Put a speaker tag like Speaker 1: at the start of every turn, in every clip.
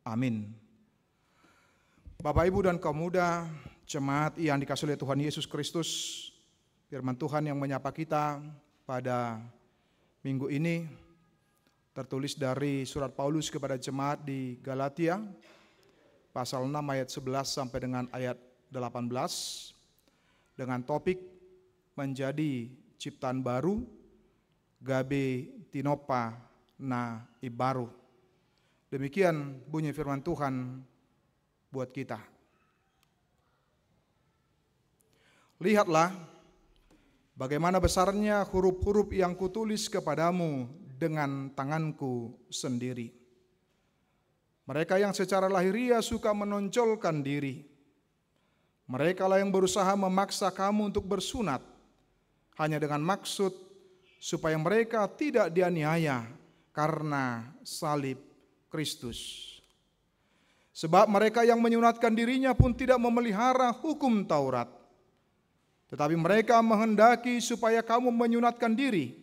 Speaker 1: Amin. Bapak, Ibu, dan kaum muda, jemaat yang dikasihi oleh Tuhan Yesus Kristus, firman Tuhan yang menyapa kita pada minggu ini tertulis dari surat Paulus kepada jemaat di Galatia, pasal 6 ayat 11 sampai dengan ayat 18, dengan topik menjadi ciptaan baru, gabe tinopa na ibaru. Demikian bunyi firman Tuhan buat kita. Lihatlah bagaimana besarnya huruf-huruf yang kutulis kepadamu dengan tanganku sendiri. Mereka yang secara lahiriah suka menonjolkan diri, mereka lah yang berusaha memaksa kamu untuk bersunat, hanya dengan maksud supaya mereka tidak dianiaya karena salib Kristus. Sebab mereka yang menyunatkan dirinya pun tidak memelihara hukum Taurat, tetapi mereka menghendaki supaya kamu menyunatkan diri,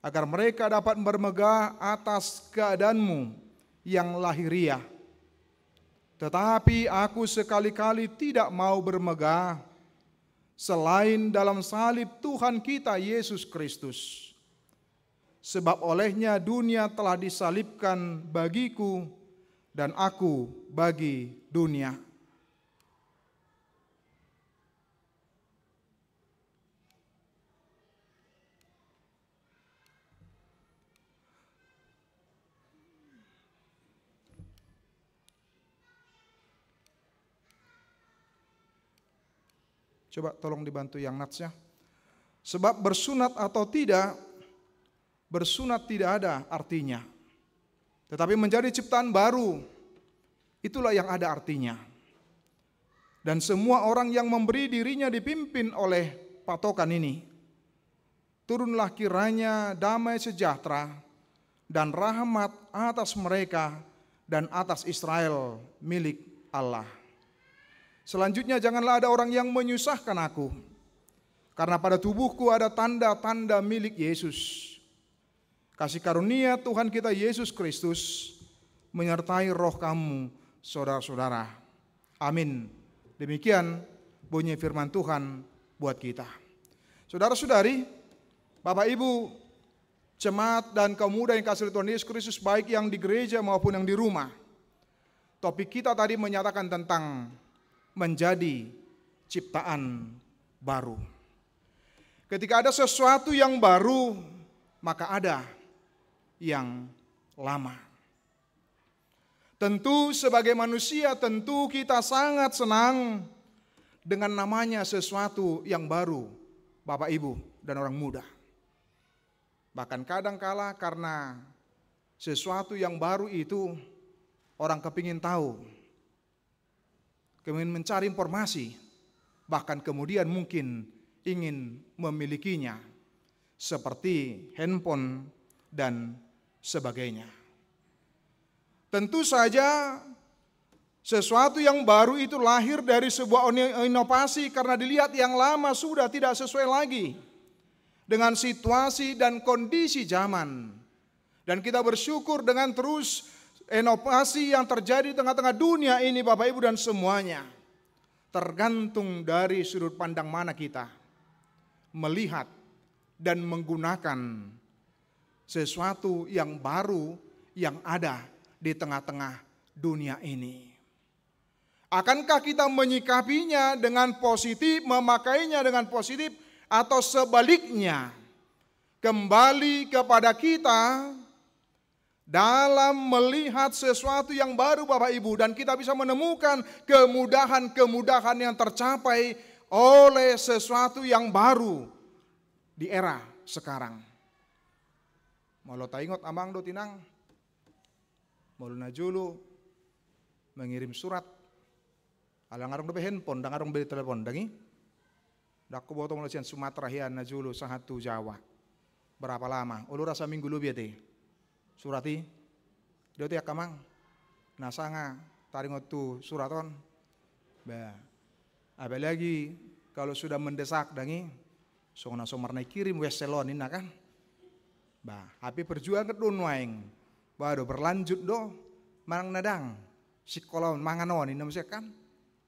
Speaker 1: agar mereka dapat bermegah atas keadaanmu yang lahiriah. Tetapi aku sekali-kali tidak mau bermegah selain dalam salib Tuhan kita Yesus Kristus. Sebab olehnya dunia telah disalibkan bagiku dan aku bagi dunia. Coba tolong dibantu yang natsnya. Sebab bersunat atau tidak, bersunat tidak ada artinya. Tetapi menjadi ciptaan baru, itulah yang ada artinya. Dan semua orang yang memberi dirinya dipimpin oleh patokan ini, turunlah kiranya damai sejahtera dan rahmat atas mereka dan atas Israel milik Allah. Selanjutnya janganlah ada orang yang menyusahkan aku, karena pada tubuhku ada tanda-tanda milik Yesus. Kasih karunia Tuhan kita Yesus Kristus menyertai roh kamu, saudara-saudara. Amin. Demikian bunyi firman Tuhan buat kita. Saudara-saudari, Bapak Ibu, jemaat dan kaum muda yang kasih Tuhan Yesus Kristus, baik yang di gereja maupun yang di rumah. Topik kita tadi menyatakan tentang menjadi ciptaan baru. Ketika ada sesuatu yang baru, maka ada yang lama. Tentu sebagai manusia, tentu kita sangat senang dengan namanya sesuatu yang baru, Bapak Ibu dan orang muda. Bahkan kadangkala karena sesuatu yang baru itu orang kepingin tahu, kepingin mencari informasi, bahkan kemudian mungkin ingin memilikinya, seperti handphone dan sebagainya. Tentu saja sesuatu yang baru itu lahir dari sebuah inovasi karena dilihat yang lama sudah tidak sesuai lagi dengan situasi dan kondisi zaman. Dan kita bersyukur dengan terus inovasi yang terjadi di tengah-tengah dunia ini, Bapak Ibu, dan semuanya tergantung dari sudut pandang mana kita melihat dan menggunakan sesuatu yang baru yang ada di tengah-tengah dunia ini. Akankah kita menyikapinya dengan positif, memakainya dengan positif, atau sebaliknya kembali kepada kita dalam melihat sesuatu yang baru, Bapak Ibu, dan kita bisa menemukan kemudahan-kemudahan yang tercapai oleh sesuatu yang baru di era sekarang. Mau taingot amang do tinang, mau najulu mengirim surat, alang arong dobe handphone, dang arong beli telepon, dangi, dakku bawa tong lesian Sumatera hian najulu sahatu Jawa. Berapa lama? Ulu rasa minggu lu biate, surati, dia tiak kamang, nasanga taringot tu suraton, bah, apa lagi kalau sudah mendesak dangi, song marnai kirim weselon ini kan. Bah, tapi perjuangan kedun waing, baru berlanjut do, Manang nadang, sikolon, manganon, ini maksudnya kan?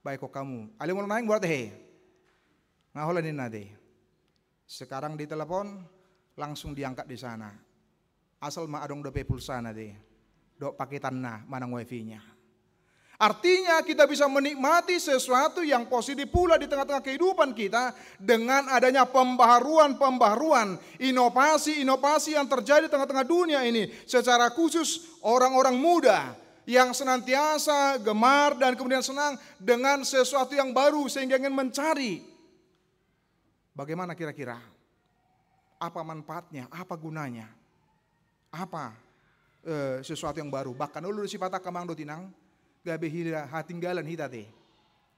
Speaker 1: Baik kok kamu. Ali mau naik buat he. Ngaholan ini nade. Sekarang di telepon, langsung diangkat di sana. Asal ma adong dope pulsa nade. Dok paketan na, manang wifi-nya. Artinya kita bisa menikmati sesuatu yang positif pula di tengah-tengah kehidupan kita dengan adanya pembaharuan, inovasi yang terjadi di tengah-tengah dunia ini. Secara khusus orang-orang muda yang senantiasa gemar dan kemudian senang dengan sesuatu yang baru sehingga ingin mencari. Bagaimana kira-kira? Apa manfaatnya? Apa gunanya? Apa sesuatu yang baru? Bahkan dulu sifat kamang do tinang. Gabe hira hatinggalan hita te.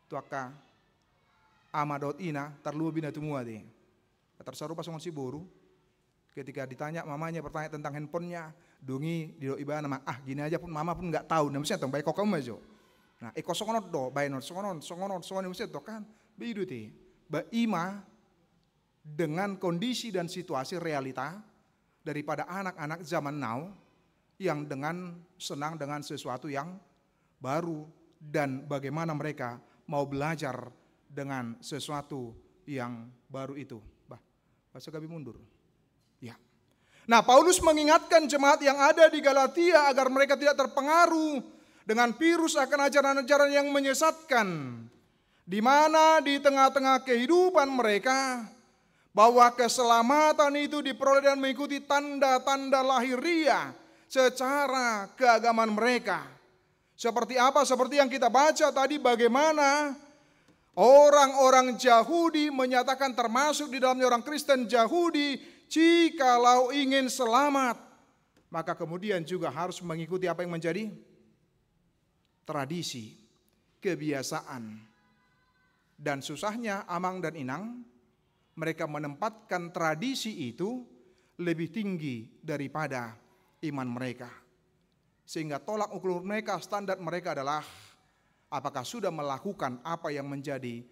Speaker 1: Tuaka amadot ina tarlu bina tumua te. Tersaru pasongan si boru. Ketika ditanya mamanya bertanya tentang handphonenya, dungi di do ibana mah gini aja pun mama pun nggak tahu. Namanya tuh baik kok kamu aja. Nah songonot do, bainot songonot namanya tuh kan beidu te. Ba ima dengan kondisi dan situasi realita daripada anak-anak zaman now yang dengan senang dengan sesuatu yang baru dan bagaimana mereka mau belajar dengan sesuatu yang baru itu. Bahasa gabi mundur. Ya. Nah, Paulus mengingatkan jemaat yang ada di Galatia agar mereka tidak terpengaruh dengan virus akan ajaran-ajaran yang menyesatkan. Di mana di tengah-tengah kehidupan mereka bahwa keselamatan itu diperoleh dan mengikuti tanda-tanda lahiriah secara keagamaan mereka. Seperti apa? Seperti yang kita baca tadi bagaimana orang-orang Yahudi menyatakan termasuk di dalamnya orang Kristen Yahudi, jikalau ingin selamat, maka kemudian juga harus mengikuti apa yang menjadi tradisi, kebiasaan. Dan susahnya Amang dan Inang, mereka menempatkan tradisi itu lebih tinggi daripada iman mereka. Sehingga tolak ukur mereka, standar mereka adalah apakah sudah melakukan apa yang menjadi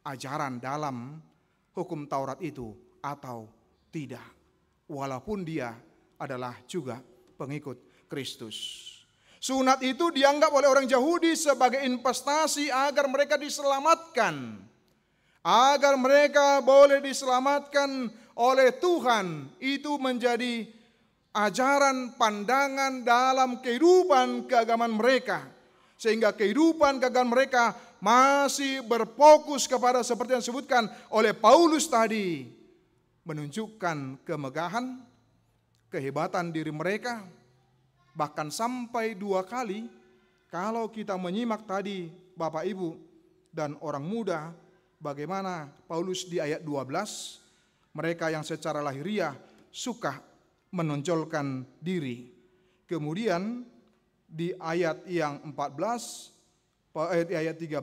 Speaker 1: ajaran dalam hukum Taurat itu atau tidak. Walaupun dia adalah juga pengikut Kristus. Sunat itu dianggap oleh orang Yahudi sebagai investasi agar mereka diselamatkan. Agar mereka boleh diselamatkan oleh Tuhan. Itu menjadi ajaran pandangan dalam kehidupan keagamaan mereka. Sehingga kehidupan keagamaan mereka masih berfokus kepada seperti yang disebutkan oleh Paulus tadi. Menunjukkan kemegahan, kehebatan diri mereka. Bahkan sampai 2 kali kalau kita menyimak tadi Bapak Ibu dan orang muda. Bagaimana Paulus di ayat 12. Mereka yang secara lahiriah suka menonjolkan diri. Kemudian di ayat yang 14, ayat 13,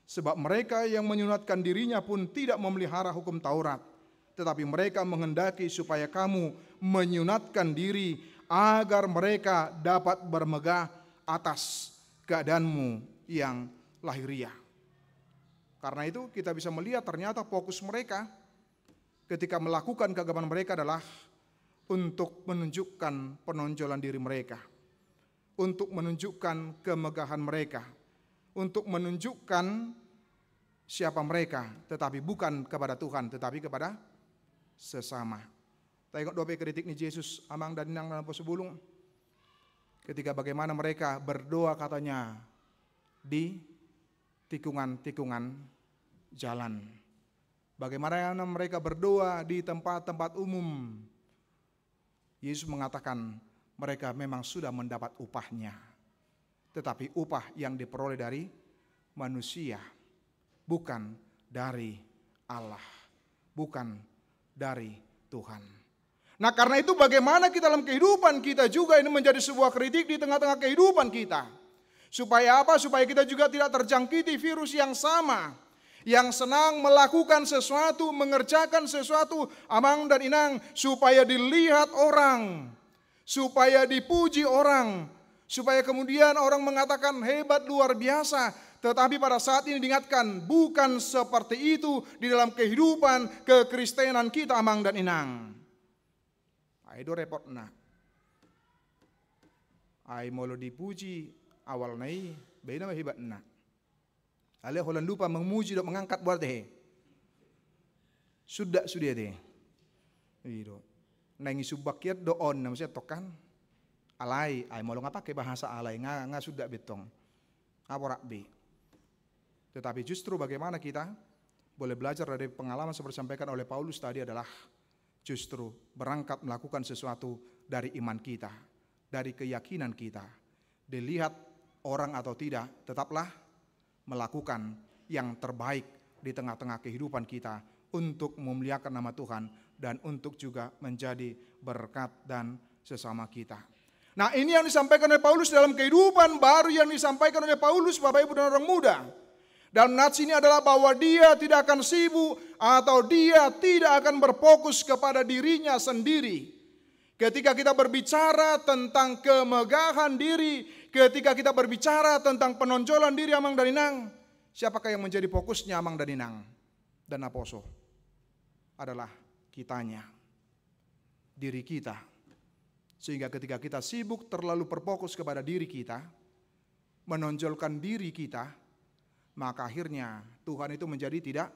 Speaker 1: sebab mereka yang menyunatkan dirinya pun tidak memelihara hukum Taurat, tetapi mereka menghendaki supaya kamu menyunatkan diri agar mereka dapat bermegah atas keadaanmu yang lahiriah. Karena itu kita bisa melihat ternyata fokus mereka ketika melakukan keagamaan mereka adalah untuk menunjukkan penonjolan diri mereka, untuk menunjukkan kemegahan mereka, untuk menunjukkan siapa mereka, tetapi bukan kepada Tuhan, tetapi kepada sesama. Tengok doa kritik ni Yesus amang dan inang dalam posebulung. Ketika bagaimana mereka berdoa katanya di tikungan-tikungan jalan. Bagaimana mereka berdoa di tempat-tempat umum. Yesus mengatakan mereka memang sudah mendapat upahnya. Tetapi upah yang diperoleh dari manusia, bukan dari Allah, bukan dari Tuhan. Nah karena itu bagaimana kita dalam kehidupan kita juga ini menjadi sebuah kritik di tengah-tengah kehidupan kita. Supaya apa? Supaya kita juga tidak terjangkiti virus yang sama. Yang senang melakukan sesuatu, mengerjakan sesuatu, amang dan inang, supaya dilihat orang, supaya dipuji orang, supaya kemudian orang mengatakan hebat luar biasa. Tetapi pada saat ini diingatkan, bukan seperti itu di dalam kehidupan kekristenan kita, amang dan inang. Itu repot nah. ai molo dipuji awal nai bena hebat na. Ale holan lupa memuji dan mengangkat buat deh. Sudah deh. Itu. Nangi subakiat doon namanya tokan. Alai, ai molo ngapa ke bahasa alai nga sudah betong. Aporak be. Tetapi justru bagaimana kita boleh belajar dari pengalaman seperti disampaikan oleh Paulus tadi adalah justru berangkat melakukan sesuatu dari iman kita, dari keyakinan kita. Dilihat orang atau tidak, tetaplah melakukan yang terbaik di tengah-tengah kehidupan kita untuk memuliakan nama Tuhan dan untuk juga menjadi berkat dan sesama kita. Nah, ini yang disampaikan oleh Paulus dalam kehidupan baru yang disampaikan oleh Paulus, Bapak Ibu dan orang muda. Dalam nats ini adalah bahwa dia tidak akan sibuk atau dia tidak akan berfokus kepada dirinya sendiri. Ketika kita berbicara tentang kemegahan diri, ketika kita berbicara tentang penonjolan diri Amang dan Inang, siapakah yang menjadi fokusnya Amang dan Inang dan Aposo? Adalah kitanya, diri kita. Sehingga ketika kita sibuk terlalu berfokus kepada diri kita, menonjolkan diri kita, maka akhirnya Tuhan itu menjadi tidak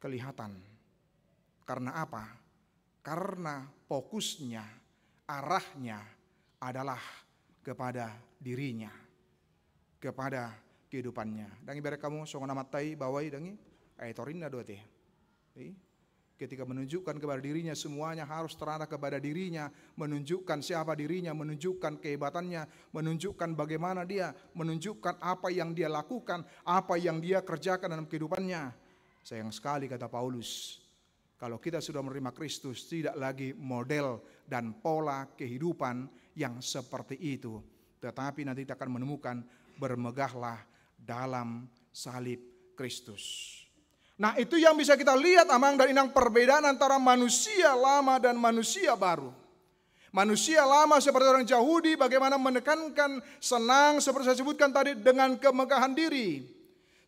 Speaker 1: kelihatan. Karena apa? Karena fokusnya, arahnya adalah kepada dirinya, kepada kehidupannya. Dan ibarat kamu songon amatai bawai dangi aitorinna dua teh. Ketika menunjukkan kepada dirinya, semuanya harus terarah kepada dirinya, menunjukkan siapa dirinya, menunjukkan kehebatannya, menunjukkan bagaimana dia, menunjukkan apa yang dia lakukan, apa yang dia kerjakan dalam kehidupannya. Sayang sekali kata Paulus, kalau kita sudah menerima Kristus, tidak lagi model dan pola kehidupan yang seperti itu. Tetapi nanti kita akan menemukan bermegahlah dalam salib Kristus. Nah, itu yang bisa kita lihat Amang dan Inang, perbedaan antara manusia lama dan manusia baru. Manusia lama seperti orang Yahudi bagaimana menekankan senang seperti saya sebutkan tadi dengan kemegahan diri.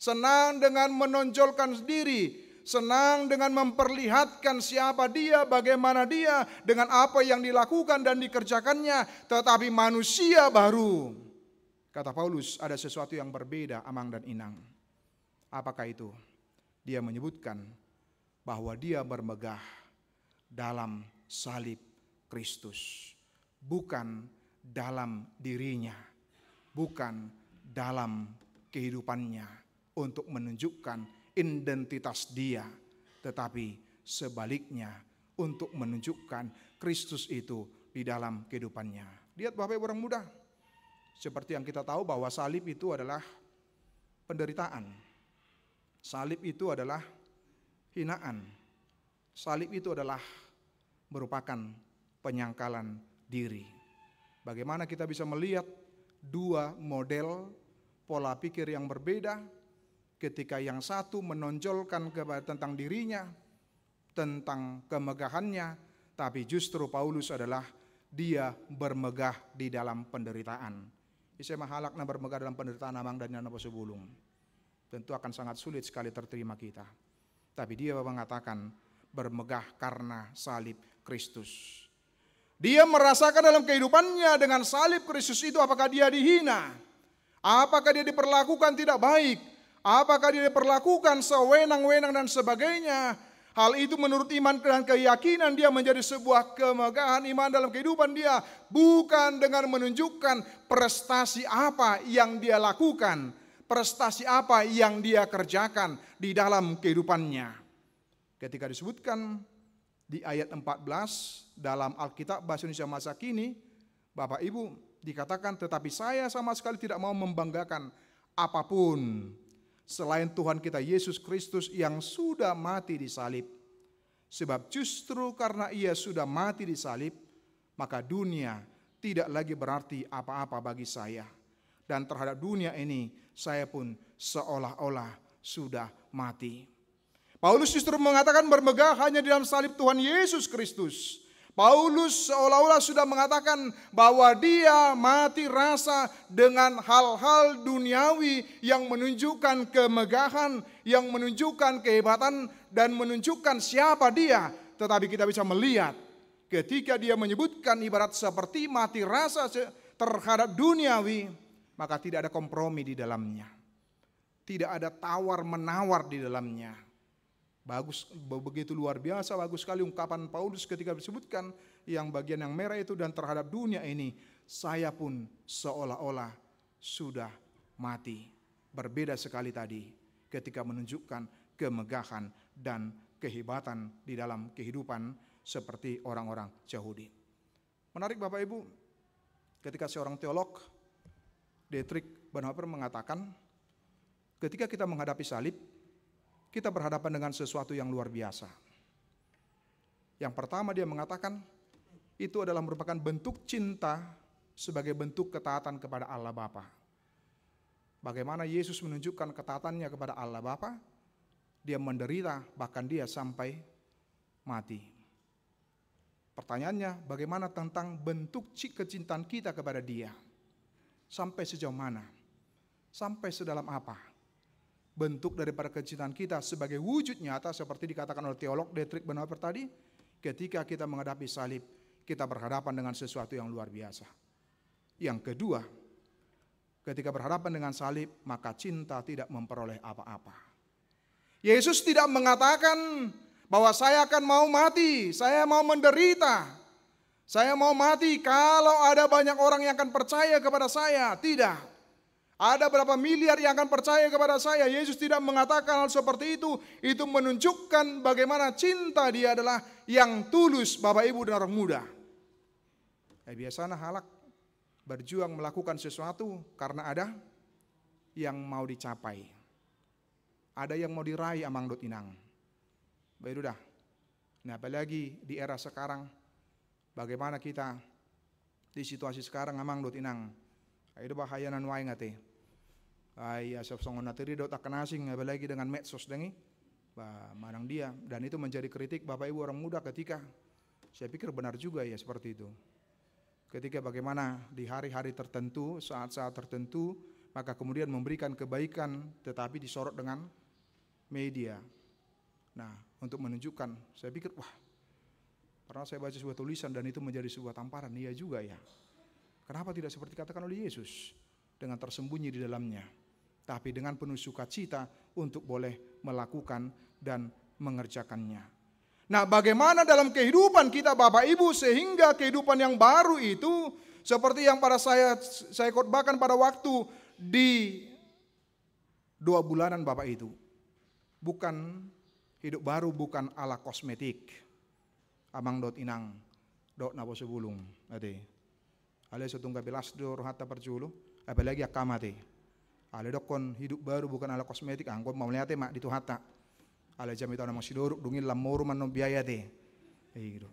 Speaker 1: Senang dengan menonjolkan diri. Senang dengan memperlihatkan siapa dia, bagaimana dia, dengan apa yang dilakukan dan dikerjakannya. Tetapi manusia baru, kata Paulus, ada sesuatu yang berbeda Amang dan Inang. Apakah itu? Dia menyebutkan bahwa dia bermegah dalam salib Kristus. Bukan dalam dirinya, bukan dalam kehidupannya untuk menunjukkan identitas dia, tetapi sebaliknya untuk menunjukkan Kristus itu di dalam kehidupannya. Lihat Bapak Ibu orang muda, seperti yang kita tahu bahwa salib itu adalah penderitaan. Salib itu adalah hinaan. Salib itu adalah merupakan penyangkalan diri. Bagaimana kita bisa melihat dua model pola pikir yang berbeda ketika yang satu menonjolkan tentang dirinya, tentang kemegahannya, tapi justru Paulus adalah dia bermegah di dalam penderitaan. Isa mahalakna bermegah dalam penderitaan Amang dan Nana Posebulung. Tentu akan sangat sulit sekali terterima kita. Tapi dia mengatakan bermegah karena salib Kristus. Dia merasakan dalam kehidupannya dengan salib Kristus itu apakah dia dihina? Apakah dia diperlakukan tidak baik? Apakah dia diperlakukan sewenang-wenang dan sebagainya? Hal itu menurut iman dan keyakinan dia menjadi sebuah kemegahan iman dalam kehidupan dia. Bukan dengan menunjukkan prestasi apa yang dia lakukan, prestasi apa yang dia kerjakan di dalam kehidupannya. Ketika disebutkan di ayat 14 dalam Alkitab Bahasa Indonesia masa kini, Bapak Ibu dikatakan, tetapi saya sama sekali tidak mau membanggakan apapun selain Tuhan kita Yesus Kristus yang sudah mati di salib. Sebab justru karena ia sudah mati di salib, maka dunia tidak lagi berarti apa-apa bagi saya. Dan terhadap dunia ini saya pun seolah-olah sudah mati. Paulus justru mengatakan bermegah hanya di dalam salib Tuhan Yesus Kristus. Paulus seolah-olah sudah mengatakan bahwa dia mati rasa dengan hal-hal duniawi yang menunjukkan kemegahan, yang menunjukkan kehebatan dan menunjukkan siapa dia. Tetapi kita bisa melihat ketika dia menyebutkan ibarat seperti mati rasa terhadap duniawi, maka tidak ada kompromi di dalamnya. Tidak ada tawar-menawar di dalamnya. Bagus, begitu luar biasa, bagus sekali ungkapan Paulus ketika disebutkan yang bagian yang merah itu, dan terhadap dunia ini saya pun seolah-olah sudah mati. Berbeda sekali tadi ketika menunjukkan kemegahan dan kehebatan di dalam kehidupan seperti orang-orang Yahudi. Menarik Bapak Ibu, ketika seorang teolog Dietrich Bonhoeffer mengatakan, ketika kita menghadapi salib, kita berhadapan dengan sesuatu yang luar biasa. Yang pertama dia mengatakan, itu adalah merupakan bentuk cinta sebagai bentuk ketaatan kepada Allah Bapa. Bagaimana Yesus menunjukkan ketaatannya kepada Allah Bapa? Dia menderita, bahkan dia sampai mati. Pertanyaannya, bagaimana tentang bentuk kecintaan kita kepada Dia? Sampai sejauh mana? Sampai sedalam apa? Bentuk daripada kecintaan kita sebagai wujud nyata seperti dikatakan oleh teolog Dietrich Bonhoeffer tadi, ketika kita menghadapi salib, kita berhadapan dengan sesuatu yang luar biasa. Yang kedua, ketika berhadapan dengan salib, maka cinta tidak memperoleh apa-apa. Yesus tidak mengatakan bahwa saya akan mau mati, saya mau menderita, saya mau mati kalau ada banyak orang yang akan percaya kepada saya. Tidak. Ada berapa miliar yang akan percaya kepada saya. Yesus tidak mengatakan hal seperti itu. Itu menunjukkan bagaimana cinta dia adalah yang tulus, Bapak Ibu dan orang muda. Biasanya halak berjuang melakukan sesuatu karena ada yang mau dicapai. Ada yang mau diraih amang dot inang. Baik dah. Nah, apalagi di era sekarang, bagaimana kita di situasi sekarang amang dot inang. Itu bahayanan wae ngate. Ai asap songon nateri dot akan asing, apalagi dengan medsos dengi. Manang dia, dan itu menjadi kritik Bapak Ibu orang muda ketika saya pikir benar juga ya seperti itu. Ketika bagaimana di hari-hari tertentu, saat-saat tertentu, maka kemudian memberikan kebaikan tetapi disorot dengan media. Nah, untuk menunjukkan, saya pikir wah, pernah saya baca sebuah tulisan dan itu menjadi sebuah tamparan. Iya juga ya. Kenapa tidak seperti katakan oleh Yesus, dengan tersembunyi di dalamnya, tapi dengan penuh sukacita untuk boleh melakukan dan mengerjakannya. Nah, bagaimana dalam kehidupan kita Bapak Ibu sehingga kehidupan yang baru itu seperti yang pada saya khotbahkan pada waktu di 2 bulanan Bapak itu. Bukan hidup baru, bukan ala kosmetik. Amang dot inang, dot nabo sebulung. Ade. Ale setungga belas dor hatta perjulu, apalagi akamate. Ale dokon hidup baru bukan ala kosmetik, angkon mau lihat mak ditu hatta. Ale jam itu ana masih doruk dungin lamor man biaya te. Gitu.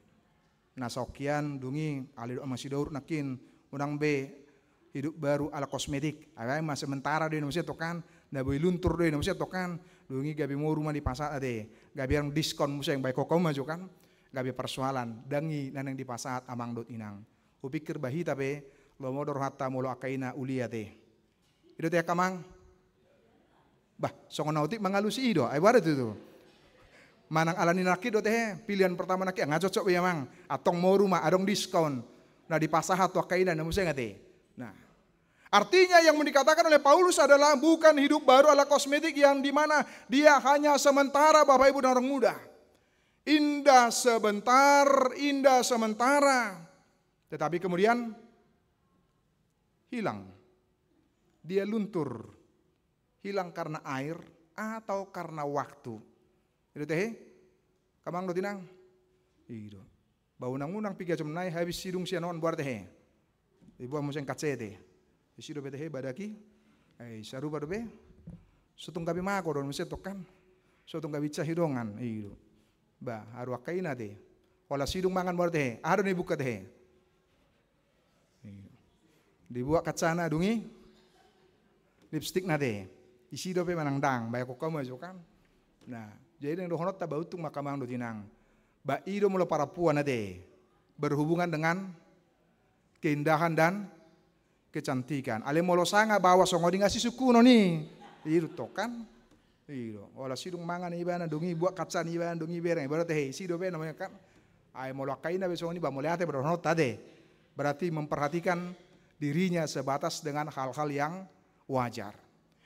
Speaker 1: Nah sokian dungi ale dok masih doruk nakin unang be hidup baru ala kosmetik. Agai mas sementara di Indonesia tokan, na boy luntur di Indonesia tokan. Dungi gabi mau rumah di pasar ade, gabi yang diskon musa yang baik kok maju kan, gabi persoalan, dangi nanang di pasar amang dot inang. Upikir bahi tapi lo modor hatta molo akaina uliate. Itu teh kamang, bah songon nautik mengalusi ido, ay barat itu. Manang alani naki do teh pilihan pertama naki nggak cocok ya mang, atong mau rumah adong diskon, nah di pasar hatu akaina namun saya nggak. Nah. Artinya yang dikatakan oleh Paulus adalah bukan hidup baru ala kosmetik yang dimana dia hanya sementara Bapak Ibu dan orang muda. Indah sementara. Tetapi kemudian hilang. Dia luntur. Hilang karena air atau karena waktu. Itu teh, kamang do tinang. Itu. Bau nang-unang piga cemnai habis sidung sianon buat teh. Ibu amuseng kacete. Isi dobe teh badaki, saru badobe, sutung gabi mako don mesti tokan, sutung gabi cah hidongan, iyo, bah haru akai nade, olah sidung mangan baru teh, haru nih buka teh, dibuat kacana dungi, lipstick nade, isi dobe manang bayar kok kamu aja kan, nah jadi yang dohonot tak bautung makamang do tinang, bah ido mula para puan nade, berhubungan dengan keindahan dan kecantikan. Ale molo sanga bawa songo di ngasih suku no nih. Itu kan. Iyo, olah sidung mangan ibana dungi buat kacan ibana dungi bereng. Berarti hei sido be namanya kan. Ai molo kaina besong ini ba mole ate beronot tade. Berarti memperhatikan dirinya sebatas dengan hal-hal yang wajar.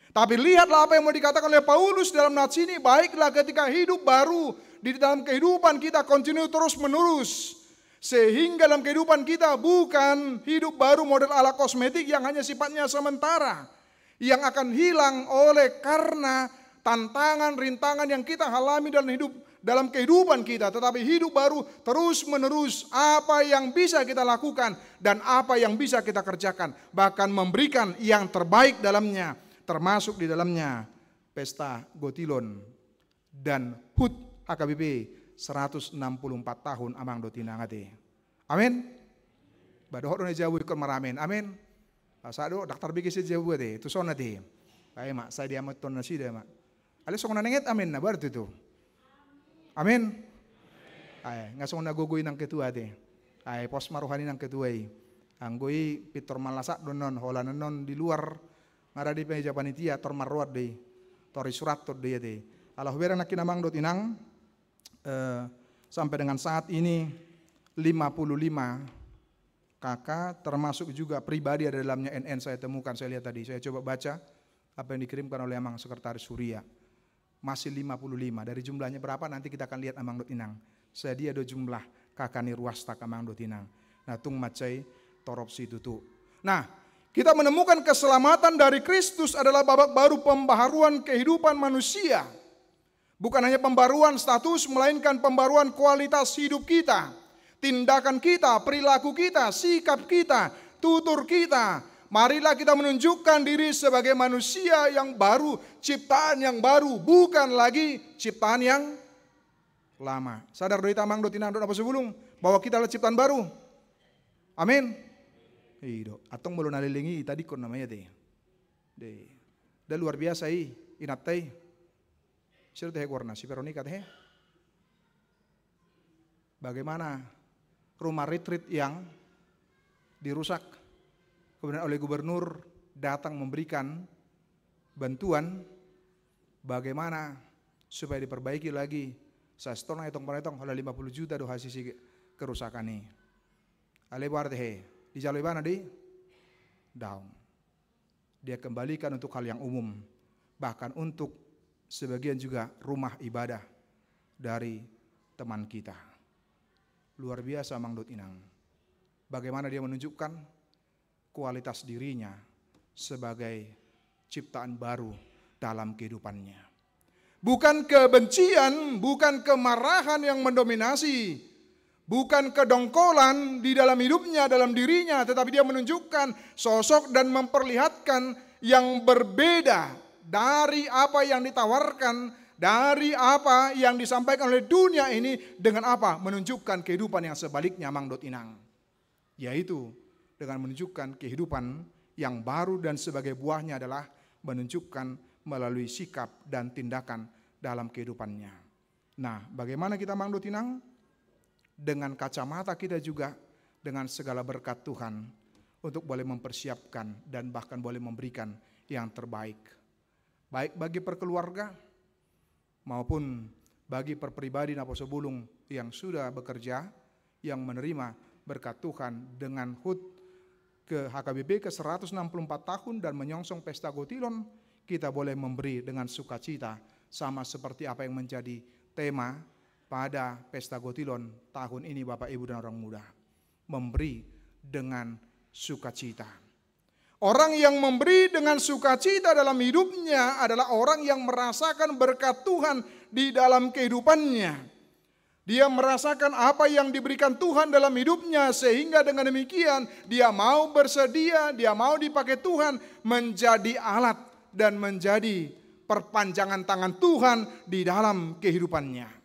Speaker 1: Tapi lihatlah apa yang mau dikatakan oleh Paulus dalam nats ini. Baiklah ketika hidup baru di dalam kehidupan kita continue terus menerus. Sehingga dalam kehidupan kita bukan hidup baru model ala kosmetik yang hanya sifatnya sementara. Yang akan hilang oleh karena tantangan, rintangan yang kita alami dalam kehidupan kita. Tetapi hidup baru terus menerus apa yang bisa kita lakukan dan apa yang bisa kita kerjakan. Bahkan memberikan yang terbaik dalamnya. Termasuk di dalamnya pesta Gotilon dan HUT HKBP 164 tahun amang do tinangate. Amin. Badoh na jauh ikut meramen. Amin. Pasado daktar bigi si jauh deh. Itu sona deh. Kayak mak saya dia maton nasi deh mak. Ale song nanenget amin na berarti itu. Amin. Ay ngasong nagugoy ng ketua deh. Ay pos maruhani ng ketua ay. Anggoy pitor malasak donon hola non di luar. Ngara di meja panitia tor marwat deh, tori surat tor dia deh. Allah berang nak kinamang dot inang sampai dengan saat ini 55 kakak termasuk juga pribadi ada dalamnya NN saya temukan, saya lihat tadi. Saya coba baca apa yang dikirimkan oleh Amang Sekretaris Surya. Masih 55. Dari jumlahnya berapa nanti kita akan lihat Amang dot inang. Saya dia do jumlah kakak ni ruasta Amang dot inang. Nah tung macai toropsi tutu. Nah, kita menemukan keselamatan dari Kristus adalah babak baru pembaharuan kehidupan manusia. Bukan hanya pembaruan status, melainkan pembaruan kualitas hidup kita. Tindakan kita, perilaku kita, sikap kita, tutur kita. Marilah kita menunjukkan diri sebagai manusia yang baru, ciptaan yang baru. Bukan lagi ciptaan yang lama. Sadar doi tamang do tinang do apa sebelum bahwa kita adalah ciptaan baru. Amin. Iyo, atong belum nalilingi tadi kon namanya deh. Dah luar biasa inat teh. Sir teh warna si Veronica teh. Bagaimana rumah retreat yang dirusak kemudian oleh gubernur datang memberikan bantuan bagaimana supaya diperbaiki lagi. Saya setengah hitung hola 50 juta do hasil kerusakan ini. Ale bar teh. Di jalur mana di? Down. Dia kembalikan untuk hal yang umum. Bahkan untuk sebagian juga rumah ibadah dari teman kita. Luar biasa Mang Dut Inang. Bagaimana dia menunjukkan kualitas dirinya sebagai ciptaan baru dalam kehidupannya. Bukan kebencian, bukan kemarahan yang mendominasi. Bukan kedongkolan di dalam hidupnya, dalam dirinya, tetapi dia menunjukkan sosok dan memperlihatkan yang berbeda dari apa yang ditawarkan, dari apa yang disampaikan oleh dunia ini dengan apa? Menunjukkan kehidupan yang sebaliknya Mang Dot Inang. Yaitu dengan menunjukkan kehidupan yang baru dan sebagai buahnya adalah menunjukkan melalui sikap dan tindakan dalam kehidupannya. Nah, bagaimana kita Mang Dot Inang? Dengan kacamata kita juga dengan segala berkat Tuhan untuk boleh mempersiapkan dan bahkan boleh memberikan yang terbaik. Baik bagi perkeluarga maupun bagi perpribadi napo sebulung yang sudah bekerja, yang menerima berkat Tuhan dengan HUT ke HKBP ke 164 tahun dan menyongsong pesta Gotilon, kita boleh memberi dengan sukacita sama seperti apa yang menjadi tema pada pesta Gotilon tahun ini Bapak Ibu dan orang muda. Memberi dengan sukacita. Orang yang memberi dengan sukacita dalam hidupnya adalah orang yang merasakan berkat Tuhan di dalam kehidupannya. Dia merasakan apa yang diberikan Tuhan dalam hidupnya sehingga dengan demikian dia mau bersedia, dia mau dipakai Tuhan menjadi alat dan menjadi perpanjangan tangan Tuhan di dalam kehidupannya.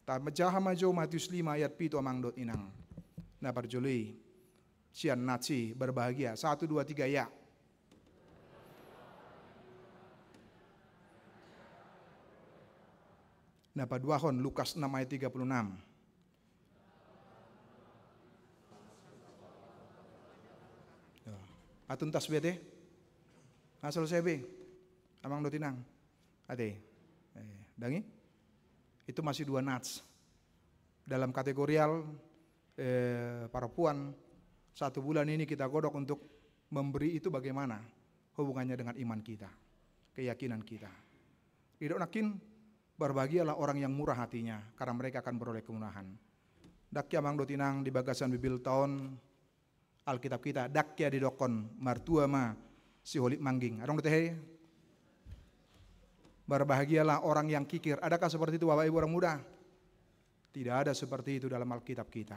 Speaker 1: Tajaha majo Matius 5 ayat 7 amang dot inang. Na parjuli cian naci berbahagia. 1 2 3 ya. Na paduahon Lukas 6 ayat 36. Atun tas bete. Asal sebe. Amang dot inang. Ade. Dangi? Itu masih 2 nats. Dalam kategorial para puan 1 bulan ini kita godok untuk memberi itu bagaimana hubungannya dengan iman kita, keyakinan kita. Tidak nakin berbahagialah orang yang murah hatinya, karena mereka akan beroleh kemuliaan. Dakya mangdo tinang di bagasan bibil tahun Alkitab kita, dakya di dokon martua ma si holik mangging. Adong teh. Berbahagialah orang yang kikir. Adakah seperti itu Bapak Ibu orang muda? Tidak ada seperti itu dalam Alkitab kita.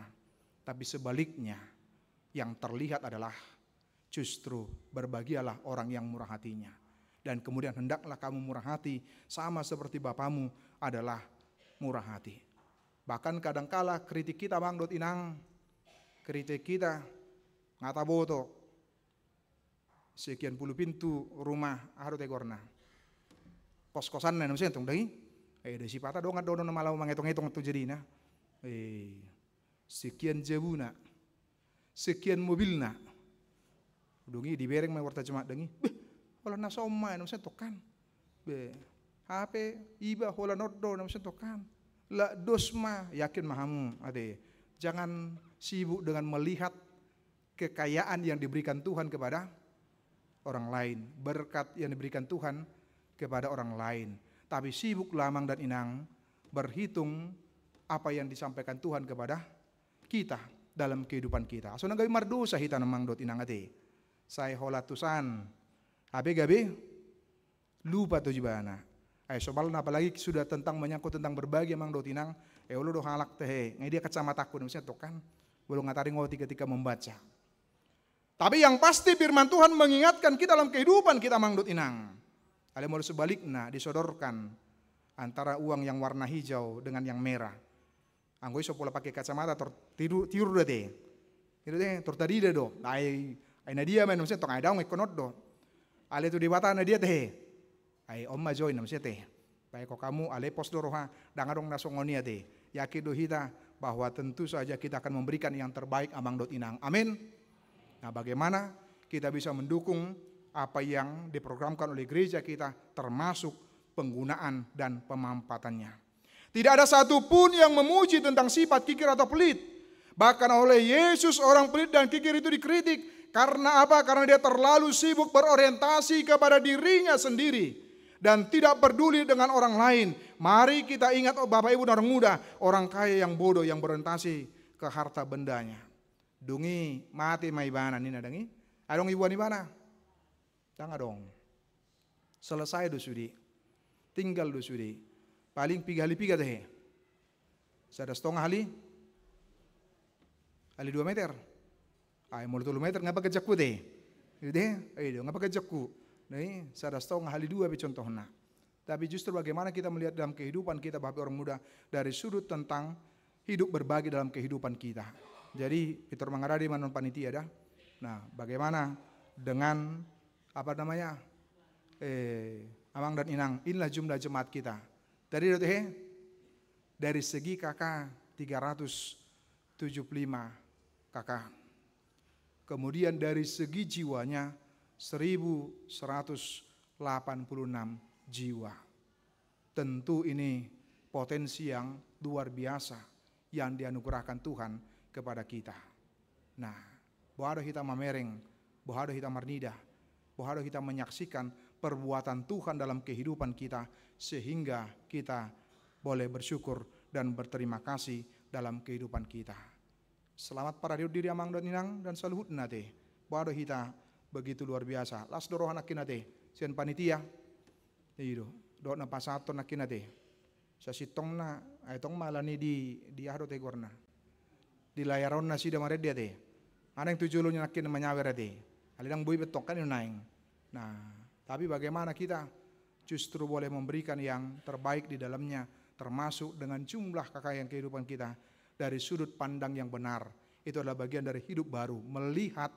Speaker 1: Tapi sebaliknya, yang terlihat adalah justru berbahagialah orang yang murah hatinya. Dan kemudian hendaklah kamu murah hati sama seperti Bapamu adalah murah hati. Bahkan kadangkala kritik kita Bang Dot Inang, kritik kita ngata boto sekian puluh pintu rumah harus tegorna. Kos-kosan na naman tong dahi. Dari si pata dongat dono na malaw mangitong-itong to jadi na. Sekian jebuna. Sekian mobil na. Dungi di bereng may warta cuma dengi. Wala na soma naman tokan. HP iba hola noddo naman tokan. La dosma yakin mahamu ade. Jangan sibuk dengan melihat kekayaan yang diberikan Tuhan kepada orang lain, berkat yang diberikan Tuhan kepada orang lain. Tapi sibuk lamang dan inang berhitung apa yang disampaikan Tuhan kepada kita dalam kehidupan kita. So nagawi mardosa hita namang dot inang ate. Saya holatusan. Abe gabe lupa tu jibana. Ay sobal na apalagi sudah tentang menyangkut tentang berbagi mang dot inang. Ulo do halak teh. Ngai dia kacamataku misalnya tokan. Belum ngatari ngoti ketika membaca. Tapi yang pasti firman Tuhan mengingatkan kita dalam kehidupan kita mang dot inang. Ada model sebaliknya disodorkan antara uang yang warna hijau dengan yang merah. Anggoi so pola pakai kacamata tidur deh. Itu deh tadi deh do. Ai nadia main namanya tong ai daung ikonot do. Ale tu di bata nadia teh. Ai omma join namanya teh. Baik kok kamu ale pos doroha dangadong nasongonia teh. Yakin do hita bahwa tentu saja kita akan memberikan yang terbaik amang dot inang. Amin. Nah, bagaimana kita bisa mendukung apa yang diprogramkan oleh gereja kita termasuk penggunaan dan pemampatannya. Tidak ada satupun yang memuji tentang sifat kikir atau pelit. Bahkan oleh Yesus orang pelit dan kikir itu dikritik. Karena apa? Karena dia terlalu sibuk berorientasi kepada dirinya sendiri. Dan tidak peduli dengan orang lain. Mari kita ingat Bapak Ibu dan orang muda. Orang kaya yang bodoh yang berorientasi ke harta bendanya. Dungi mati maibana nina dangi. Adong ibuan ibana. Jangan dong. Selesai do sudi. Tinggal do sudi. Paling piga deh. Sada setengah hali 2 meter. Ay mau 3 meter ngapa kejakku deh. Deh, ayo ngapa kejakku. Nih, sada setengah hali 2 contohnya. Tapi justru bagaimana kita melihat dalam kehidupan kita Bapak orang muda dari sudut tentang hidup berbagi dalam kehidupan kita. Jadi Peter Mangaradi manon panitia dah. Nah, bagaimana dengan apa namanya amang dan inang, inilah jumlah jemaat kita. Dari segi kakak 375 kakak. Kemudian dari segi jiwanya 1186 jiwa. Tentu ini potensi yang luar biasa yang dianugerahkan Tuhan kepada kita. Nah, bahwa kita mamereng, bahwa kita marnida, bahwa kita menyaksikan perbuatan Tuhan dalam kehidupan kita sehingga kita boleh bersyukur dan berterima kasih dalam kehidupan kita. Selamat para diri amang dan inang dan saluhut nate. Bahwa kita begitu luar biasa. Las doroh anak kinate, sian panitia. Iyo, do na pasato nak kinate. Sa sitong na aytong malani di ahro te gorna. Di layaron na sida mared dia te. Anang tujulo nya nakin manyawer te. Alidang bui betok kan naing. Nah, tapi bagaimana kita justru boleh memberikan yang terbaik di dalamnya, termasuk dengan jumlah kekayaan kehidupan kita dari sudut pandang yang benar. Itu adalah bagian dari hidup baru, melihat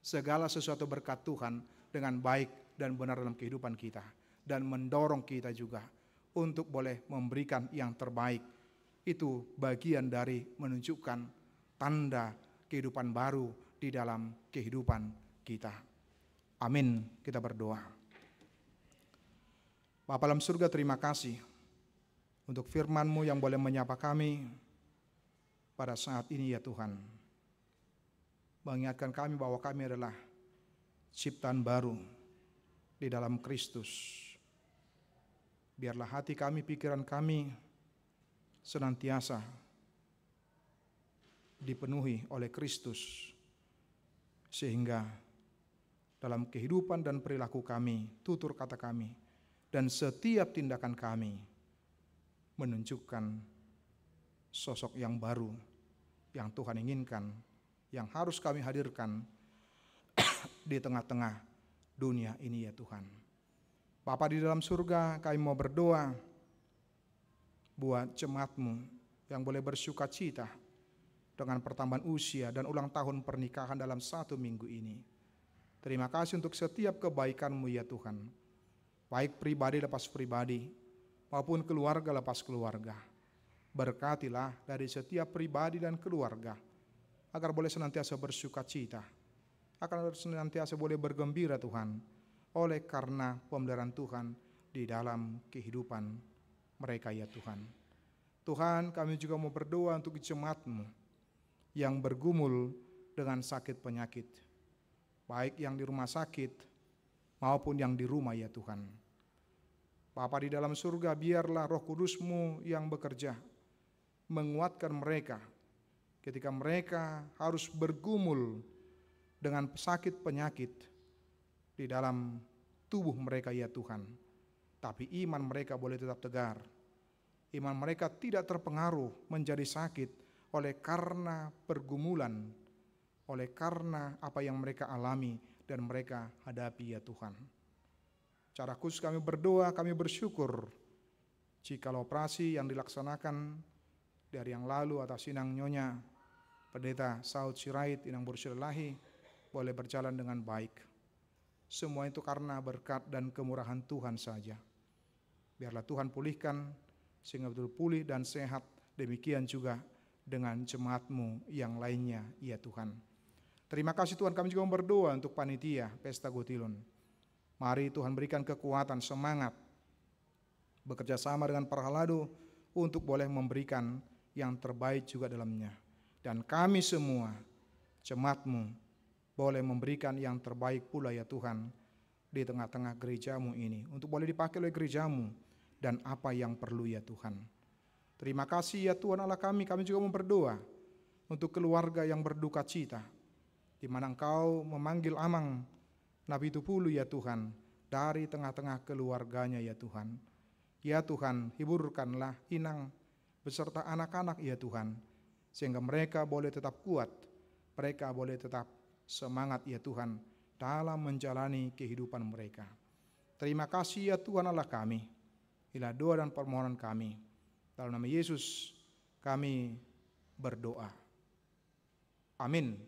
Speaker 1: segala sesuatu berkat Tuhan dengan baik dan benar dalam kehidupan kita, dan mendorong kita juga untuk boleh memberikan yang terbaik. Itu bagian dari menunjukkan tanda kehidupan baru di dalam kehidupan kita. Amin. Kita berdoa. Bapa dalam surga, terima kasih untuk firman-Mu yang boleh menyapa kami pada saat ini ya Tuhan. mengingatkan kami bahwa kami adalah ciptaan baru di dalam Kristus. Biarlah hati kami, pikiran kami senantiasa dipenuhi oleh Kristus, sehingga dalam kehidupan dan perilaku kami, tutur kata kami, dan setiap tindakan kami menunjukkan sosok yang baru yang Tuhan inginkan, yang harus kami hadirkan di tengah-tengah dunia ini ya Tuhan. Bapa di dalam surga, kami mau berdoa buat jemaat-Mu yang boleh bersuka cita dengan pertambahan usia dan ulang tahun pernikahan dalam 1 minggu ini. Terima kasih untuk setiap kebaikan-Mu ya Tuhan, baik pribadi lepas pribadi maupun keluarga lepas keluarga. Berkatilah dari setiap pribadi dan keluarga agar boleh senantiasa bersuka cita, agar senantiasa boleh bergembira Tuhan, oleh karena pemeliharaan Tuhan di dalam kehidupan mereka ya Tuhan. Tuhan, kami juga mau berdoa untuk jemaat-Mu yang bergumul dengan sakit penyakit, baik yang di rumah sakit maupun yang di rumah ya Tuhan. Bapa di dalam surga, biarlah Roh Kudus-Mu yang bekerja menguatkan mereka ketika mereka harus bergumul dengan sakit penyakit di dalam tubuh mereka ya Tuhan. Tapi iman mereka boleh tetap tegar. Iman mereka tidak terpengaruh menjadi sakit oleh karena pergumulan, oleh karena apa yang mereka alami dan mereka hadapi ya Tuhan. Cara khusus kami berdoa, kami bersyukur jika operasi yang dilaksanakan dari yang lalu atas Inang Nyonya Pendeta Saud Sirait Inang Bursyulahi boleh berjalan dengan baik. Semua itu karena berkat dan kemurahan Tuhan saja. Biarlah Tuhan pulihkan sehingga betul pulih dan sehat. Demikian juga dengan jemaat-Mu yang lainnya ya Tuhan. Terima kasih Tuhan, kami juga berdoa untuk panitia Pesta Gutilun. Mari Tuhan berikan kekuatan, semangat, bekerja sama dengan para haladu untuk boleh memberikan yang terbaik juga dalamnya. Dan kami semua jemaat-Mu boleh memberikan yang terbaik pula ya Tuhan di tengah-tengah gereja-Mu ini, untuk boleh dipakai oleh gereja-Mu dan apa yang perlu ya Tuhan. Terima kasih ya Tuhan Allah kami juga mau berdoa untuk keluarga yang berduka cita, di mana Engkau memanggil Amang Nabi Tupulu ya Tuhan dari tengah-tengah keluarganya ya Tuhan. Ya Tuhan, hiburkanlah Inang beserta anak-anak ya Tuhan, sehingga mereka boleh tetap kuat, mereka boleh tetap semangat ya Tuhan dalam menjalani kehidupan mereka. Terima kasih ya Tuhan Allah kami. Inilah doa dan permohonan kami. Dalam nama Yesus kami berdoa. Amin.